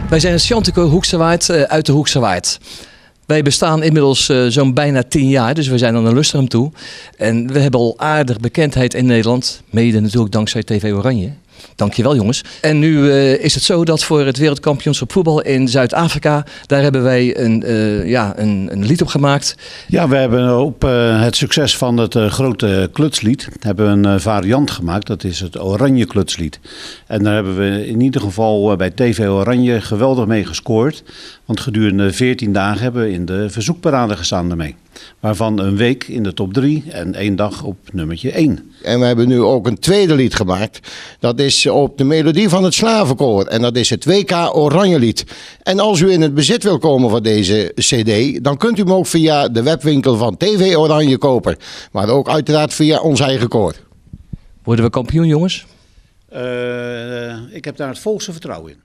Wij zijn het Chantico Hoekse Waard uit de Hoekse Waard. Wij bestaan inmiddels zo'n bijna 10 jaar, dus we zijn aan een lustrum toe. En we hebben al aardig bekendheid in Nederland, mede natuurlijk dankzij TV Oranje. Dankjewel jongens. En nu is het zo dat voor het wereldkampioenschap voetbal in Zuid-Afrika, daar hebben wij een lied op gemaakt. Ja, we hebben op het succes van het grote klutslied hebben we een variant gemaakt. Dat is het Oranje Klutslied. En daar hebben we in ieder geval bij TV Oranje geweldig mee gescoord. Want gedurende 14 dagen hebben we in de verzoekparade gestaan ermee. Waarvan een week in de top 3 en 1 dag op nummertje 1. En we hebben nu ook een tweede lied gemaakt. Dat is op de melodie van het Slavenkoor. En dat is het WK Oranje Lied. En als u in het bezit wil komen van deze cd, dan kunt u hem ook via de webwinkel van TV Oranje kopen. Maar ook uiteraard via ons eigen koor. Worden we kampioen jongens? Ik heb daar het volste vertrouwen in.